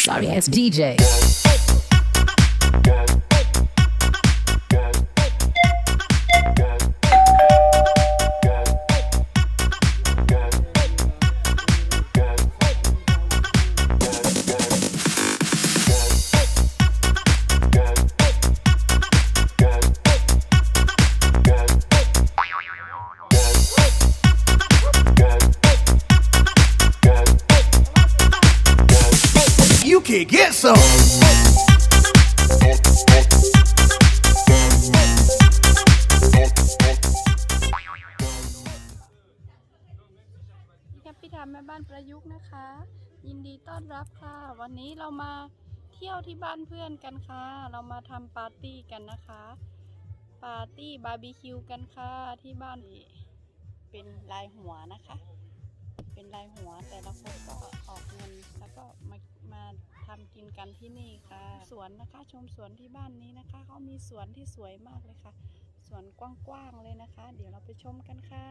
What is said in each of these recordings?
Sorry ass DJ. พี่ทำแม่บ้านประยุกต์นะคะยินดีต้อนรับค่ะวันนี้เรามาเที่ยวที่บ้านเพื่อนกันค่ะเรามาทำปาร์ตี้กันนะคะปาร์ตี้บาร์บีคิวกันค่ะที่บ้านเป็นลายหัวนะคะเป็นลายหัวแต่ละคนก็ออกเงินแล้วก็มาทำกินกันที่นี่ค่ะสวนนะคะชมสวนที่บ้านนี้นะคะเขามีสวนที่สวยมากเลยค่ะสวนกว้างๆเลยนะคะเดี๋ยวเราไปชมกันค่ะ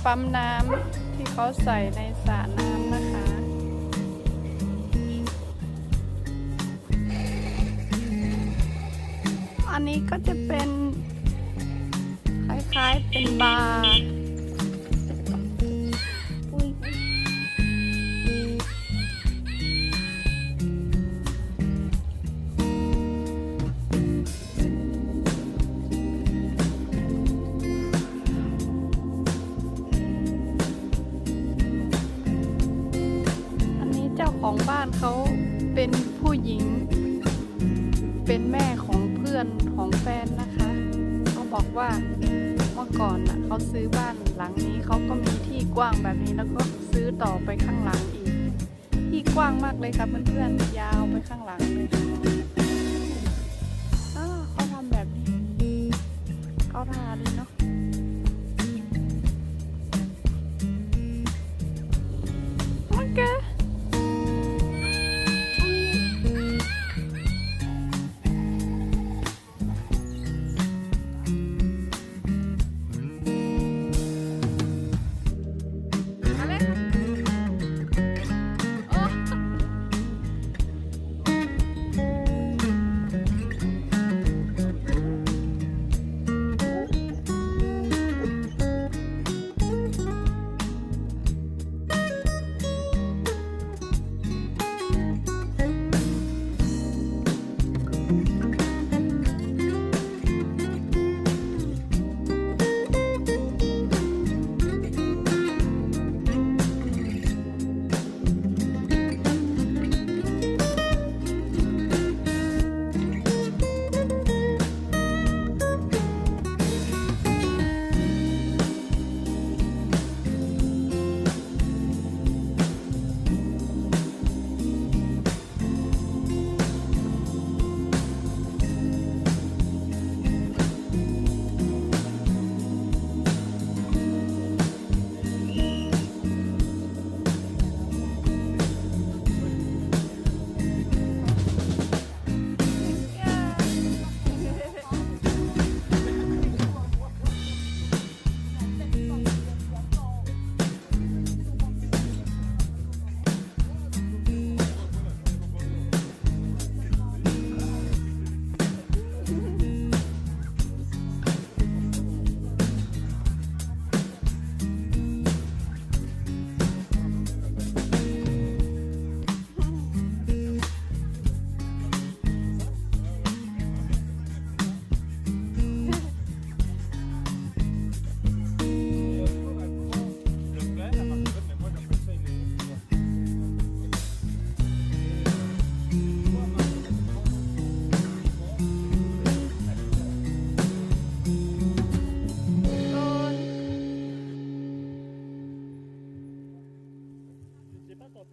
ปั๊มน้ำที่เขาใส่ในสระน้ำนะคะอันนี้ก็จะเป็นคล้ายๆเป็นบาร์ของบ้านเขาเป็นผู้หญิงเป็นแม่ของเพื่อนของแฟนนะคะเขาบอกว่าเมื่อก่อนน่ะเขาซื้อบ้านหลังนี้เขาก็มีที่กว้างแบบนี้แล้วก็ซื้อต่อไปข้างหลังอีกที่กว้างมากเลยครับเพื่อนๆยาวไปข้างหลังเลยเขาทำแบบนี้เขาทาดีเนาะโอเค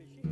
fishing